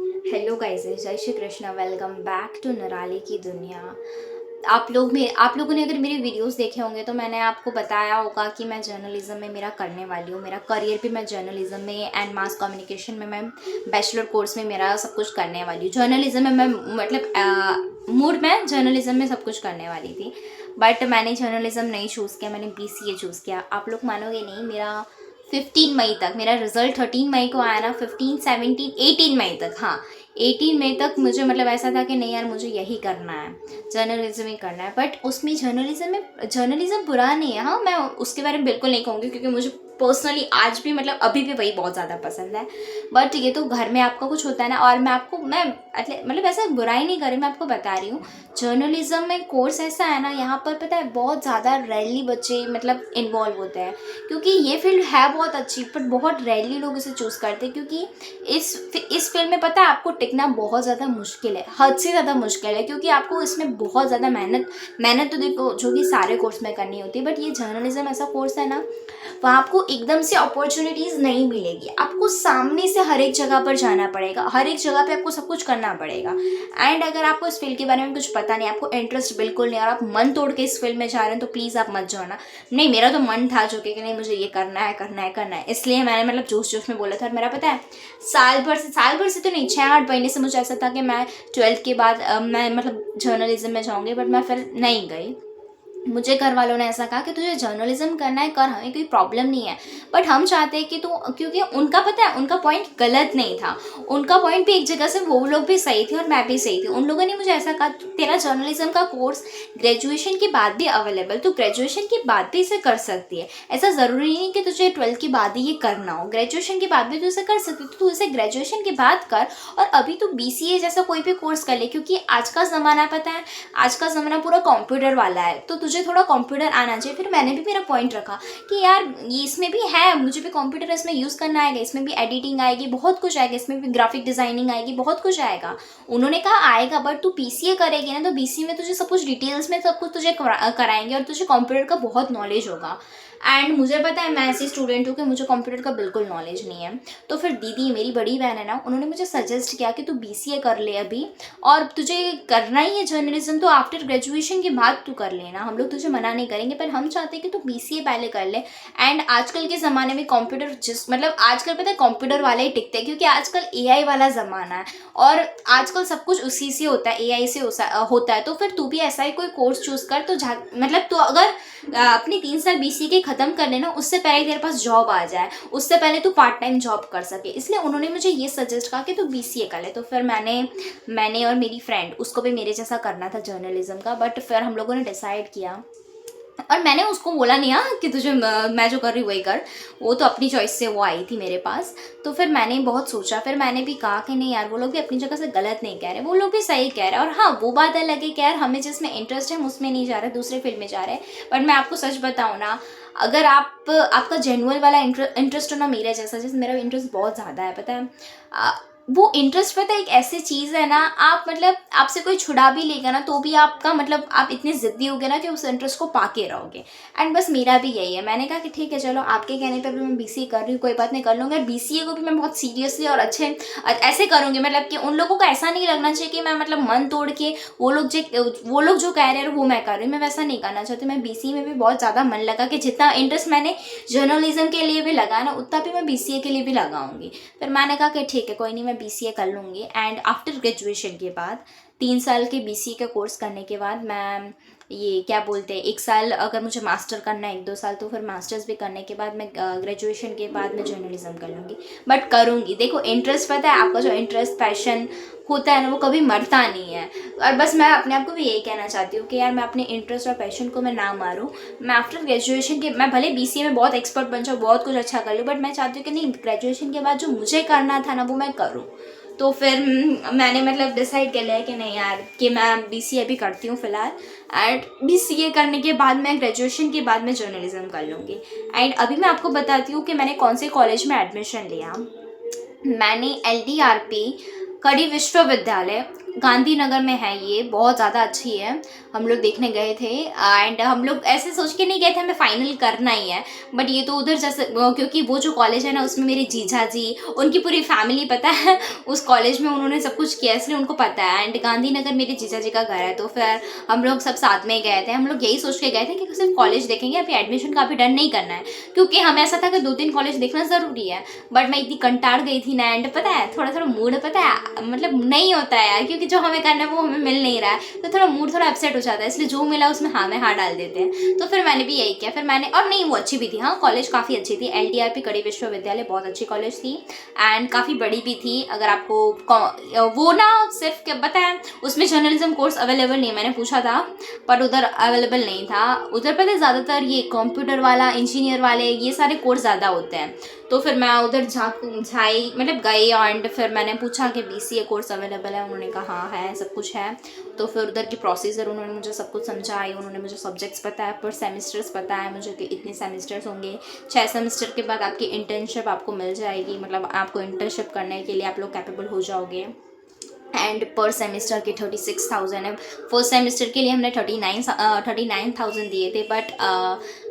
Hello guys, जय Shri Krishna. Welcome back to Nirali की दुनिया। आप लोगों ने अगर मेरे वीडियोस देखे होंगे तो मैंने आपको बताया होगा कि मैं जर्नलिज्म में मेरा करने वाली हूँ। मेरा करियर भी मैं जर्नलिज्म में एंड मास कम्युनिकेशन में मैं बैचलर कोर्स में मेरा सब कुछ करने वाली हूँ। जर्नलिज्म में मैं मूड में जर्नलिज्म में सब कुछ करने वाली थी, बट मैंने जर्नलिज्म नहीं चूज़ किया, मैंने BCA चूज़ किया। आप लोग मानोगे नहीं, मेरा 15 मई तक मेरा रिजल्ट 13 मई को आया ना, 18 मई तक, हाँ 18 मई तक मुझे मतलब ऐसा था कि नहीं यार, मुझे यही करना है, जर्नलिज्म ही करना है। बट उसमें जर्नलिज्म बुरा नहीं है, हाँ मैं उसके बारे में बिल्कुल नहीं कहूँगी, क्योंकि मुझे पर्सनली आज भी मतलब अभी भी वही बहुत ज़्यादा पसंद है। बट ये तो घर में आपका कुछ होता है ना, और मैं मतलब ऐसा बुराई नहीं कर रही, मैं आपको बता रही हूँ। जर्नलिज्म में कोर्स ऐसा है ना, यहाँ पर पता है बहुत ज़्यादा रेयरली बच्चे मतलब इन्वॉल्व होते हैं, क्योंकि ये फील्ड है बहुत अच्छी, बट बहुत रेयरली लोग इसे चूज़ करते हैं, क्योंकि इस फील्ड में पता है आपको टिकना बहुत ज़्यादा मुश्किल है, हद से ज़्यादा मुश्किल है, क्योंकि आपको इसमें बहुत ज़्यादा मेहनत तो देखो जो कि सारे कोर्स में करनी होती है, बट ये जर्नलिज्म ऐसा कोर्स है ना, वहाँ आपको एकदम से अपॉर्चुनिटीज़ नहीं मिलेगी। आपको सामने से हर एक जगह पर जाना पड़ेगा, हर एक जगह पे आपको सब कुछ करना पड़ेगा। एंड अगर आपको इस फील्ड के बारे में कुछ पता नहीं, आपको इंटरेस्ट बिल्कुल नहीं, और आप मन तोड़ के इस फील्ड में जा रहे हैं, तो प्लीज़ आप मत जाना। नहीं, मेरा तो मन था जो कि नहीं मुझे ये करना है करना है करना है, इसलिए मैंने मतलब जोश जोश में बोला था। और मेरा पता है साल भर से तो नहीं, 6-8 महीने से मुझे ऐसा था कि मैं 12th के बाद मैं मतलब जर्नलिज्म में जाऊँगी, बट मैं फिर नहीं गई। मुझे घर वालों ने ऐसा कहा कि तुझे जर्नलिज्म करना है कर, हमें कोई प्रॉब्लम नहीं है, बट हम चाहते हैं कि तू, क्योंकि उनका पता है उनका पॉइंट गलत नहीं था, उनका पॉइंट भी एक जगह से वो लोग भी सही थे और मैं भी सही थी। उन लोगों ने मुझे ऐसा कहा, तेरा जर्नलिज्म का कोर्स ग्रेजुएशन के बाद भी अवेलेबल, तू ग्रेजुएशन के बाद भी इसे कर सकती है, ऐसा ज़रूरी नहीं कि तुझे 12th के बाद ही ये करना हो, ग्रेजुएशन के बाद भी तू इसे कर सकती है, तो तू इसे ग्रेजुएशन के बाद कर, और अभी तू BCA जैसा कोई भी कोर्स कर ले, क्योंकि आज का ज़माना पता है, आज का ज़माना पूरा कंप्यूटर वाला है, तो तुझे थोड़ा कंप्यूटर आना चाहिए। फिर मैंने भी मेरा पॉइंट रखा कि यार ये इसमें भी है, मुझे भी कंप्यूटर इसमें यूज़ करना आएगा, इसमें भी एडिटिंग आएगी, बहुत कुछ आएगा, इसमें भी ग्राफिक डिज़ाइनिंग आएगी, बहुत कुछ आएगा। उन्होंने कहा आएगा, बट तू BCA करेगी ना, तो BCA में तुझे सब कुछ डिटेल्स में सब कुछ तुझे कराएंगे, और तुझे कंप्यूटर का बहुत नॉलेज होगा। एंड मुझे पता है, मैं ऐसी स्टूडेंट हूँ कि मुझे कंप्यूटर का बिल्कुल नॉलेज नहीं है। तो फिर दीदी, मेरी बड़ी बहन है ना, उन्होंने मुझे सजेस्ट किया कि तू BCA कर ले अभी, और तुझे करना ही है जर्नलिज्म, तो आफ्टर ग्रेजुएशन के बाद तू कर लेना, हम लोग तुझे मना नहीं करेंगे, पर हम चाहते हैं कि तू BCA पहले कर ले। एंड आजकल के ज़माने में कंप्यूटर मतलब आजकल पता है कंप्यूटर वाले ही टिकते हैं, क्योंकि आजकल AI वाला ज़माना है, और आजकल सब कुछ उसी से होता है, AI से होता है। तो फिर तू भी ऐसा ही कोई कोर्स चूज़ कर, तो मतलब तू अगर अपनी 3 साल BCA के ख़त्म कर लेना, उससे पहले तेरे पास जॉब आ जाए, उससे पहले तू पार्ट टाइम जॉब कर सके, इसलिए उन्होंने मुझे ये सजेस्ट कहा कि तू BCA कर ले। तो फिर मैंने और मेरी फ्रेंड, उसको भी मेरे जैसा करना था जर्नलिज्म का, बट फिर हम लोगों ने डिसाइड किया, और मैंने उसको बोला नहीं हाँ कि तुझे मैं जो कर रही हूँ वही कर, वो तो अपनी चॉइस से वो आई थी मेरे पास। तो फिर मैंने बहुत सोचा, फिर मैंने भी कहा कि नहीं यार, वो लोग भी अपनी जगह से गलत नहीं कह रहे, वो लोग भी सही कह रहे हैं, और हाँ वो बात अलग है कि यार हमें जिसमें इंटरेस्ट है हम उसमें नहीं जा रहे, दूसरे फील्ड में जा रहे हैं। बट मैं आपको सच बताऊँ ना, अगर आपका जेन्युइन वाला इंटरेस्ट हो ना, मेरे जैसे मेरा इंटरेस्ट बहुत ज़्यादा है, पता है वो इंटरेस्ट पता है एक ऐसी चीज़ है ना, आप मतलब आपसे कोई छुड़ा भी लेगा ना, तो भी आपका मतलब आप इतने ज़िद्दी होगे ना कि उस इंटरेस्ट को पाके रहोगे। एंड बस मेरा भी यही है, मैंने कहा कि ठीक है चलो, आपके कहने पर भी मैं BCA कर रही हूँ, कोई बात नहीं, कर लूँगी। और BCA को भी मैं बहुत सीरियसली और ऐसे करूँगी, मतलब कि उन लोगों को ऐसा नहीं लगना चाहिए कि मैं मतलब मन तोड़ के वो लोग जो कह रहे हैं वो मैं कर रही हूँ, मैं वैसा नहीं करना चाहती। मैं BCA में भी बहुत ज़्यादा मन लगा, कि जितना इंटरेस्ट मैंने जर्नलिज्म के लिए भी लगाया ना, उतना भी मैं BCA के लिए भी लगाऊंगी। फिर मैंने कहा कि ठीक है कोई नहीं, मैं BCA कर लूँगी। एंड आफ्टर ग्रेजुएशन के बाद 3 साल के BCA का कोर्स करने के बाद मैं ये क्या बोलते हैं, 1 साल अगर मुझे मास्टर करना है, 1-2 साल, तो फिर मास्टर्स भी करने के बाद मैं ग्रेजुएशन के बाद मैं जर्नलिज्म कर लूँगी। बट करूँगी, देखो इंटरेस्ट पता है, आपका जो इंटरेस्ट पैशन होता है ना, वो कभी मरता नहीं है। और बस मैं अपने आप को भी यही कहना चाहती हूँ कि यार मैं अपने इंटरेस्ट और पैशन को मैं ना मारूँ। मैं आफ्टर ग्रेजुएशन के, मैं भले BCA में बहुत एक्सपर्ट बन जाऊँ, बहुत कुछ अच्छा कर लूँ, बट मैं चाहती हूँ कि नहीं, ग्रेजुएशन के बाद जो मुझे करना था ना वो मैं करूँ। तो फिर मैंने मतलब डिसाइड कर लिया कि नहीं यार, कि मैं BCA भी करती हूँ फ़िलहाल। एंड BCA करने के बाद मैं ग्रेजुएशन के बाद मैं जर्नलिज्म कर लूँगी। एंड अभी मैं आपको बताती हूँ कि मैंने कौन से कॉलेज में एडमिशन लिया। मैंने LDRP कड़ी विश्वविद्यालय, गांधीनगर में है, ये बहुत ज़्यादा अच्छी है। हम लोग देखने गए थे एंड हम लोग ऐसे सोच के नहीं गए थे हमें फाइनल करना ही है, बट ये तो उधर जैसे क्योंकि वो जो कॉलेज है ना उसमें मेरे जीजा जी, उनकी पूरी फैमिली पता है उस कॉलेज में उन्होंने सब कुछ किया, इसलिए उनको पता है। एंड गांधीनगर मेरे जीजा जी का घर है, तो फिर हम लोग सब साथ में गए थे। हम लोग यही सोच के गए थे कि सिर्फ कॉलेज देखेंगे, अभी एडमिशन का अभी डन नहीं करना है, क्योंकि हमें ऐसा था कि 2-3 कॉलेज देखना ज़रूरी है। बट मैं इतनी कंटाड़ गई थी ना, एंड पता है थोड़ा थोड़ा मूड पता है मतलब नहीं होता है यार, क्योंकि जो हमें करना है वो हमें मिल नहीं रहा है, तो थोड़ा मूड थोड़ा अपसेट हो जाता है, इसलिए जो मिला उसमें हाँ में हाँ डाल देते हैं। तो फिर मैंने भी यही किया, फिर मैंने, और नहीं वो अच्छी भी थी, हाँ कॉलेज काफ़ी अच्छी थी, LTRP कड़ी विश्वविद्यालय बहुत अच्छी कॉलेज थी एंड काफ़ी बड़ी भी थी। अगर आपको वो ना सिर्फ क्या बताया, उसमें जर्नलिज्म कोर्स अवेलेबल नहीं, मैंने पूछा था पर उधर अवेलेबल नहीं था। उधर पता है ज़्यादातर ये कंप्यूटर वाला, इंजीनियर वाले, ये सारे कोर्स ज़्यादा होते हैं। तो फिर मैं उधर झाई मतलब गई एंड फिर मैंने पूछा कि BCA कोर्स अवेलेबल है, उन्होंने कहा हाँ है, सब कुछ है। तो फिर उधर की प्रोसीजर उन्होंने मुझे सब कुछ समझाई, उन्होंने मुझे सब्जेक्ट्स बताया, पर सेमेस्टर्स बताया मुझे कि इतने सेमेस्टर्स होंगे, 6 सेमेस्टर के बाद आपकी इंटर्नशिप आपको मिल जाएगी, मतलब आपको इंटर्नशिप करने के लिए आप लोग कैपेबल हो जाओगे। एंड पर सेमेस्टर के 36,000 है। फर्स्ट सेमेस्टर के लिए हमने 39,000 दिए थे, बट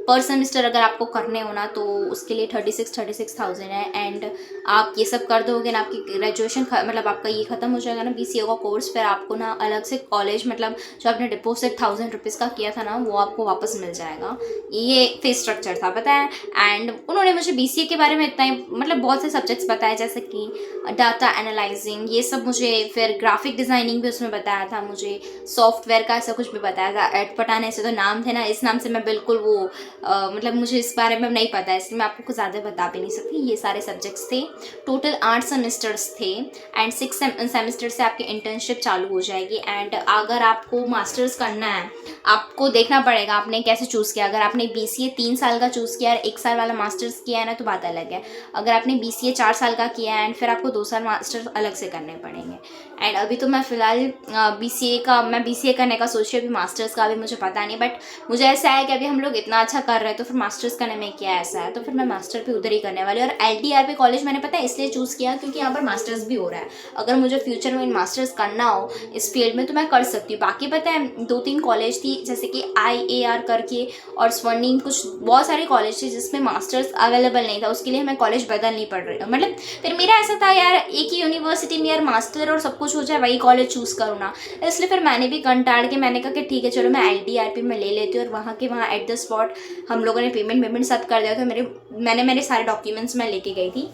पर सेमेस्टर अगर आपको करने हो ना तो उसके लिए 36,000 है। एंड आप ये सब कर दोगे ना, आपकी ग्रेजुएशन मतलब आपका ये ख़त्म हो जाएगा ना BCA का कोर्स, फिर आपको ना अलग से कॉलेज मतलब जो आपने डिपॉजिट 1,000 रुपीज़ का किया था ना वो आपको वापस मिल जाएगा। ये फीस स्ट्रक्चर था पता है। एंड उन्होंने मुझे BCA के बारे में इतना ही मतलब बहुत से सब्जेक्ट्स बताए, जैसे कि डाटा एनालाइजिंग, ये सब मुझे, फिर ग्राफिक डिज़ाइनिंग भी उसमें बताया था मुझे, सॉफ्टवेयर का ऐसा कुछ भी बताया था। एट पटाने से तो नाम थे ना, इस नाम से मैं बिल्कुल वो मतलब मुझे इस बारे में नहीं पता है, इसलिए मैं आपको कुछ ज़्यादा बता भी नहीं सकती। ये सारे सब्जेक्ट्स थे, टोटल 8 सेमेस्टर्स थे एंड 6 सेमेस्टर से आपकी इंटर्नशिप चालू हो जाएगी। एंड अगर आपको मास्टर्स करना है, आपको देखना पड़ेगा आपने कैसे चूज़ किया। अगर आपने BCA 3 साल का चूज़ किया और 1 साल वाला मास्टर्स किया है ना तो बात अलग है। अगर आपने BCA 4 साल का किया है एंड फिर आपको 2 साल मास्टर्स अलग से करने पड़ेंगे। एंड अभी तो मैं फ़िलहाल मैं BCA करने का सोच रही हूँ, अभी मास्टर्स का अभी मुझे पता नहीं, बट मुझे ऐसा है कि अभी हम लोग इतना अच्छा कर रहे हैं तो फिर मास्टर्स करने में क्या ऐसा है, तो फिर मैं मास्टर भी उधर ही करने वाली हूँ। और LTRP कॉलेज मैंने पता है इसलिए चूज़ किया क्योंकि यहाँ पर मास्टर्स भी हो रहा है। अगर मुझे फ्यूचर में मास्टर्स करना हो इस फील्ड में तो मैं कर सकती हूँ। बाकी पता है 2-3 कॉलेज थी जैसे कि IAR करके और स्वर्णिम, कुछ बहुत सारे कॉलेज थे जिसमें मास्टर्स अवेलेबल नहीं था, उसके लिए हमें कॉलेज बदलनी पड़ रही है। मतलब फिर मेरा ऐसा था यार एक ही यूनिवर्सिटी में यार मास्टर और सब कुछ हो जाए, वही कॉलेज चूज़ करूँ ना, इसलिए फिर मैंने भी कंटाड़ के मैंने कहा कि ठीक है चलो मैं LTRP में ले लेती हूँ। और वहाँ के वहाँ एट द स्पॉट हम लोगों ने पेमेंट सब कर दिया था। मैंने मेरे सारे डॉक्यूमेंट्स मैं लेके गई थी।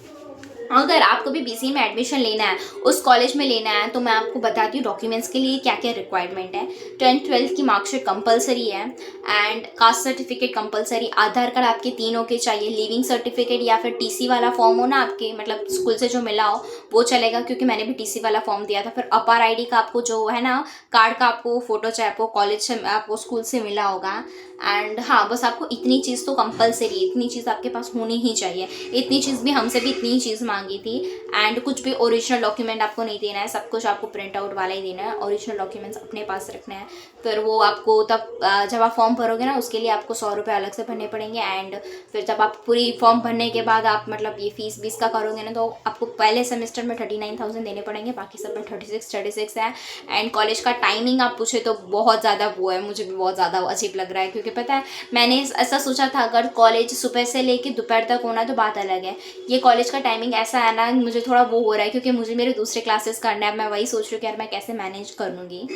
अगर आपको भी BCA में एडमिशन लेना है, उस कॉलेज में लेना है, तो मैं आपको बताती हूँ डॉक्यूमेंट्स के लिए क्या क्या रिक्वायरमेंट है। 10th-12th की मार्कशीट कंपलसरी है and caste certificate compulsory, Aadhaar card आपके तीनों के चाहिए, लिविंग सर्टिफिकेट या फिर TC वाला फॉर्म हो ना आपके मतलब स्कूल से जो मिला हो वो चलेगा, क्योंकि मैंने भी TC वाला फॉर्म दिया था। फिर अपार ID का आपको जो है ना कार्ड का आपको फ़ोटो चाहिए, आपको कॉलेज से आपको स्कूल से मिला होगा। एंड हाँ बस आपको इतनी चीज़ तो कंपलसरी, इतनी चीज़ आपके पास होनी ही चाहिए। इतनी चीज़ भी हमसे भी इतनी ही चीज़ मांगी थी। एंड कुछ भी ओरिजिनल डॉक्यूमेंट आपको नहीं देना है, सब कुछ आपको प्रिंट आउट वाला ही देना है, ओरिजिनल डॉक्यूमेंट्स अपने पास रखना है। फिर वो आपको तब जब आप फॉर्म भरोगे ना उसके लिए आपको 100 रुपये अलग से भरने पड़ेंगे। एंड फिर जब आप पूरी फॉर्म भरने के बाद आप मतलब ये फीस बीस का करोगे ना तो आपको पहले सेमेस्टर में 39,000 देने पड़ेंगे, बाकी सब में 36 है। एंड कॉलेज का टाइमिंग आप पूछे तो बहुत ज़्यादा वो है, मुझे भी बहुत ज़्यादा अजीब लग रहा है, क्योंकि पता है मैंने ऐसा सोचा था अगर कॉलेज सुबह से लेके दोपहर तक होना तो बात अलग है। ये कॉलेज का टाइमिंग ऐसा है ना, मुझे थोड़ा वो हो रहा है क्योंकि मुझे मेरे दूसरे क्लासेस करना है। मैं वही सोच रही हूँ कि यार मैं कैसे मैनेज कर लूँगी।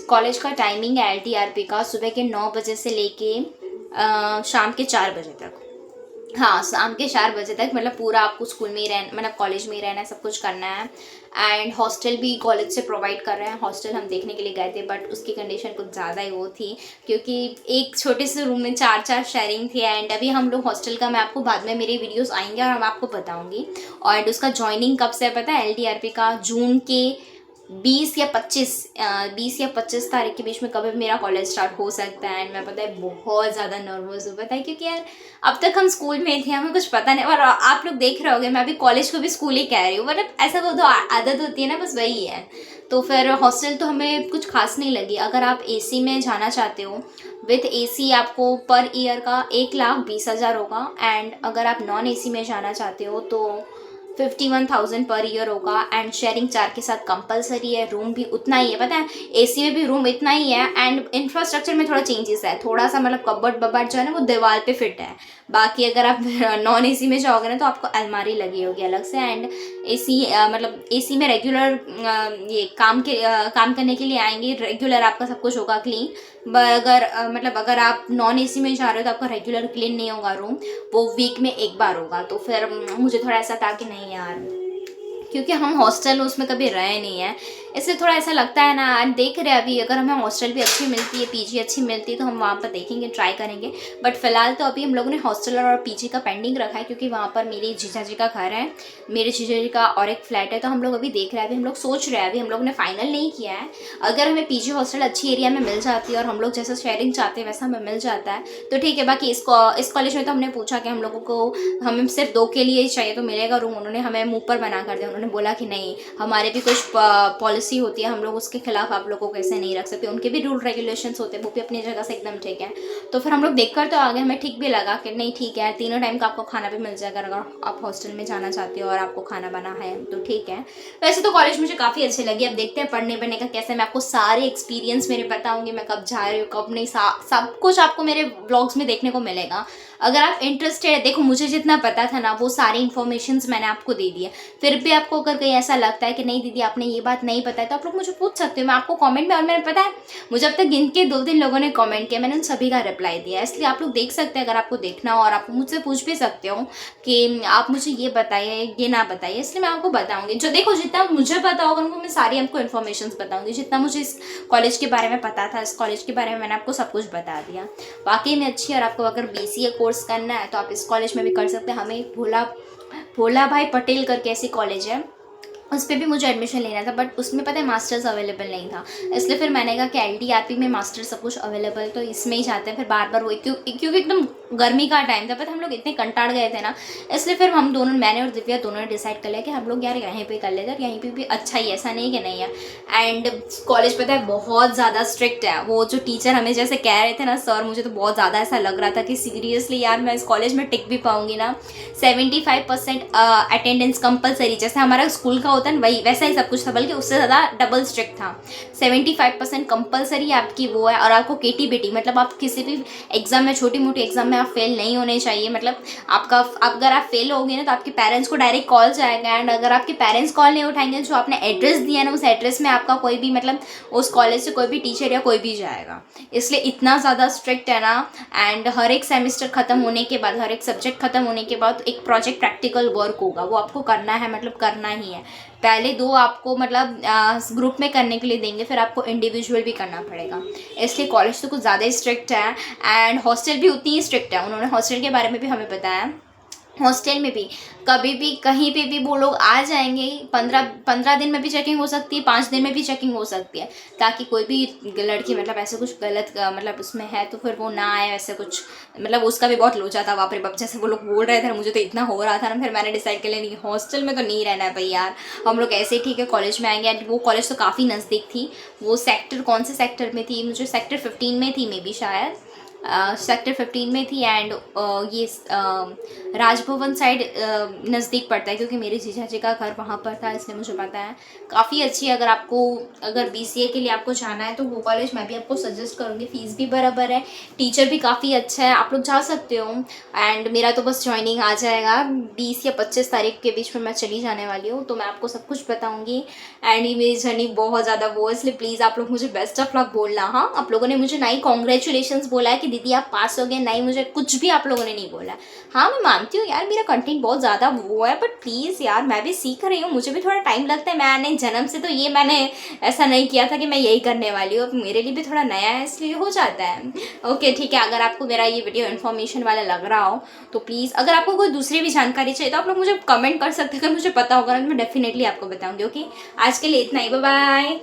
कॉलेज का टाइमिंग है LTRP का सुबह के 9 बजे से लेके शाम के 4 बजे तक। हाँ शाम के 4 बजे तक, मतलब पूरा आपको स्कूल में ही रहना, मतलब कॉलेज में ही रहना है, सब कुछ करना है। एंड हॉस्टल भी कॉलेज से प्रोवाइड कर रहे हैं। हॉस्टल हम देखने के लिए गए थे बट उसकी कंडीशन कुछ ज़्यादा ही वो थी, क्योंकि एक छोटे से रूम में 4 शेयरिंग थी। एंड अभी हम लोग हॉस्टल का मैं आपको बाद में मेरे वीडियोस आएंगे और मैं आपको बताऊंगी। और उसका ज्वाइनिंग कब से है पता है LTRP का? जून के 20 या 25 तारीख के बीच में कभी भी मेरा कॉलेज स्टार्ट हो सकता है। एंड मैं पता है बहुत ज़्यादा नर्वस हूँ, पता है क्योंकि यार अब तक हम स्कूल में थे, हमें कुछ पता नहीं। और आप लोग देख रहे होगे मैं अभी कॉलेज को भी स्कूल ही कह रही हूँ, मतलब ऐसा वो तो आदत होती है ना, बस वही है। तो फिर हॉस्टल तो हमें कुछ खास नहीं लगी। अगर आप AC में जाना चाहते हो विथ AC आपको पर ईयर का 1,20,000 होगा। एंड अगर आप नॉन AC में जाना चाहते हो तो 51,000 पर ईयर होगा एंड शेयरिंग 4 के साथ कंपलसरी है। रूम भी उतना ही है, पता है एसी में भी रूम इतना ही है एंड इंफ्रास्ट्रक्चर में थोड़ा चेंजेस है, थोड़ा सा मतलब कबर्ड बबर्ड जो है ना वो दीवार पे फिट है। बाकी अगर आप नॉन एसी में जाओगे ना तो आपको अलमारी लगी होगी अलग से। एंड एसी मतलब एसी में रेगुलर ये काम करने के लिए आएंगे, रेगुलर आपका सब कुछ होगा क्लीन। अगर मतलब अगर आप नॉन एसी में जा रहे हो तो आपका रेगुलर क्लीन नहीं होगा रूम, वो वीक में एक बार होगा। तो फिर मुझे थोड़ा ऐसा था कि नहीं यार, क्योंकि हम हॉस्टल उसमें कभी रहे नहीं है, इसलिए थोड़ा ऐसा लगता है ना। देख रहे हैं अभी अगर हमें हॉस्टल भी अच्छी मिलती है, पीजी अच्छी मिलती है तो हम वहाँ पर देखेंगे, ट्राई करेंगे। बट फिलहाल तो अभी हम लोगों ने हॉस्टल और पीजी का पेंडिंग रखा है, क्योंकि वहाँ पर मेरे जीजा जी का घर है, मेरे जीजा जी का और एक फ्लैट है। तो हम लोग अभी देख रहे हैं, अभी हम लोग सोच रहे हैं, अभी हम लोग ने फाइनल नहीं किया है। अगर हमें पीजी हॉस्टल अच्छी एरिया में मिल जाती है और हम लोग जैसा शेयरिंग चाहते हैं वैसा हमें मिल जाता है तो ठीक है। बाकी इस कॉलेज में तो हमने पूछा कि हम लोगों को हमें सिर्फ 2 के लिए ही चाहिए तो मिलेगा रूम, उन्होंने हमें मुँह पर बना कर दिया। उन्होंने बोला कि नहीं, हमारे भी कुछ पॉलिसी होती है, हम लोग उसके खिलाफ आप लोगों को ऐसे नहीं रख सकते, उनके भी रूल रेगुलेशंस होते हैं, वो भी अपनी जगह से एकदम ठीक है। तो फिर हम लोग देखकर तो आगे, हमें ठीक भी लगा कि नहीं ठीक है, तीनों टाइम का आपको खाना भी मिल जाएगा अगर आप हॉस्टल में जाना चाहते हो और आपको खाना बना है तो ठीक है। वैसे तो कॉलेज मुझे काफ़ी अच्छी लगी। अब देखते हैं पढ़ने का कैसे, मैं आपको सारे एक्सपीरियंस मेरे बताऊंगी, मैं कब जा रही हूँ कब नहीं, सब कुछ आपको मेरे ब्लॉग्स में देखने को मिलेगा। अगर आप इंटरेस्टेड है, देखो मुझे जितना पता था ना वो सारी इन्फॉर्मेशंस मैंने आपको दे दी है। फिर भी आपको अगर कहीं ऐसा लगता है कि नहीं दीदी आपने ये बात नहीं पता है तो आप लोग मुझे पूछ सकते हो, मैं आपको कमेंट में, और मैंने पता है मुझे अब तक गिन के 2-3 लोगों ने कमेंट किया, मैंने उन सभी का रिप्लाई दिया। इसलिए आप लोग देख सकते हैं अगर आपको देखना हो, और आप मुझसे पूछ भी सकते हो कि आप मुझे ये बताइए ये ना बताइए, इसलिए मैं आपको बताऊंगी। जो देखो जितना मुझे पता होगा उनको मैं सारी आपको इन्फॉर्मेशन बताऊंगी, जितना मुझे इस कॉलेज के बारे में पता था, इस कॉलेज के बारे में मैंने आपको सब कुछ बता दिया। वाकई में अच्छी है, और आपको अगर BCA कोर्स करना है तो आप इस कॉलेज में भी कर सकते हैं। हमें भोला भाई पटेल करके ऐसी कॉलेज है, उस पर भी मुझे एडमिशन लेना था, बट उसमें पता है मास्टर्स अवेलेबल नहीं था। इसलिए फिर मैंने कहा कि LTRP में मास्टर्स सब कुछ अवेलेबल, तो इसमें ही जाते हैं। फिर बार बार वो क्योंकि एकदम गर्मी का टाइम था, पता हम लोग इतने कंटाड़ गए थे ना, इसलिए फिर हम दोनों, मैंने और दिव्या दोनों ने डिसाइड कर लिया कि हम लोग यार यहीं पे कर लेते हैं, और यहीं पे भी अच्छा ही, ऐसा नहीं कि नहीं है। एंड कॉलेज पता है बहुत ज़्यादा स्ट्रिक्ट है। वो जो टीचर हमें जैसे कह रहे थे ना सर, मुझे तो बहुत ज़्यादा ऐसा लग रहा था कि सीरियसली यार मैं इस कॉलेज में टिक भी पाऊंगी ना। 75% अटेंडेंस कंपलसरी, जैसे हमारा स्कूल का होता है वही वैसा ही सब कुछ था, बल्कि उससे ज़्यादा डबल स्ट्रिक्ट था। 75% कंपलसरी आपकी वो है, और आपको KTBT मतलब आप किसी भी एग्जाम में, छोटी मोटी एग्जाम में आप फेल नहीं होने चाहिए। मतलब अगर आप फेल होगे ना तो आपके पेरेंट्स को डायरेक्ट कॉल जाएगा, एंड अगर आपके पेरेंट्स कॉल नहीं उठाएंगे, जो आपने एड्रेस दिया ना उस एड्रेस में आपका कोई भी मतलब उस कॉलेज से कोई भी टीचर या कोई भी जाएगा। इसलिए इतना ज़्यादा स्ट्रिक्ट है ना। एंड हर एक सेमेस्टर ख़त्म होने के बाद, हर एक सब्जेक्ट ख़त्म होने के बाद एक प्रोजेक्ट प्रैक्टिकल वर्क होगा, वो आपको करना है, मतलब करना ही है। पहले 2 आपको मतलब ग्रुप में करने के लिए देंगे, फिर आपको इंडिविजुअल भी करना पड़ेगा। इसलिए कॉलेज तो कुछ ज़्यादा ही स्ट्रिक्ट है, एंड हॉस्टल भी उतनी ही स्ट्रिक्ट है। उन्होंने हॉस्टल के बारे में भी हमें बताया, हॉस्टल में भी कभी भी कहीं पे भी वो लोग आ जाएंगे, 15 दिन में भी चेकिंग हो सकती है, 5 दिन में भी चेकिंग हो सकती है, ताकि कोई भी लड़की मतलब ऐसे कुछ गलत मतलब उसमें है तो फिर वो ना आए वैसे कुछ। मतलब उसका भी बहुत लोचा था, बाप रे बाप, जैसे वो लोग बोल रहे थे मुझे तो इतना हो रहा था ना। फिर मैंने डिसाइड कर लिया नहीं, हॉस्टल में तो नहीं रहना है भाई यार, हम लोग ऐसे ही ठीक है कॉलेज में आएंगे। एंड वो कॉलेज तो काफ़ी नज़दीक थी, वो सेक्टर कौन से सेक्टर में थी, मुझे सेक्टर 15 में थी मे बी शायद, सेक्टर 15 में थी। एंड ये राजभवन साइड नज़दीक पड़ता है, क्योंकि मेरे जीजा जी का घर वहाँ पर था, इसलिए मुझे पता है। काफ़ी अच्छी है, अगर BCA के लिए आपको जाना है तो वो कॉलेज मैं भी आपको सजेस्ट करूँगी। फ़ीस भी बराबर है, टीचर भी काफ़ी अच्छा है, आप लोग जा सकते हो। एंड मेरा तो बस ज्वाइनिंग आ जाएगा 20 या 25 तारीख के बीच में, मैं चली जाने वाली हूँ, तो मैं आपको सब कुछ बताऊँगी। एंड ये मेरी जर्नी बहुत ज़्यादा वो है, इसलिए प्लीज़ आप लोग मुझे बेस्ट ऑफ लक बोलना। हाँ, आप लोगों ने मुझे ना ही कॉन्ग्रेचुलेशंस बोला है कि दीदी आप पास हो गए, नहीं मुझे कुछ भी आप लोगों ने नहीं बोला। हाँ मैं मानती हूँ यार मेरा कंटेंट बहुत ज़्यादा वो है, बट प्लीज़ यार मैं भी सीख रही हूँ, मुझे भी थोड़ा टाइम लगता है। मैंने जन्म से तो ये मैंने ऐसा नहीं किया था कि मैं यही करने वाली हूँ, मेरे लिए भी थोड़ा नया है, इसलिए हो जाता है। ओके ठीक है, अगर आपको मेरा ये वीडियो इन्फॉर्मेशन वाला लग रहा हो तो प्लीज़, अगर आपको कोई दूसरी भी जानकारी चाहिए तो आप लोग मुझे कमेंट कर सकते हैं, अगर मुझे पता होगा ना तो मैं डेफिनेटली आपको बताऊँगी। ओके, आज के लिए इतना ही, बाय बाय।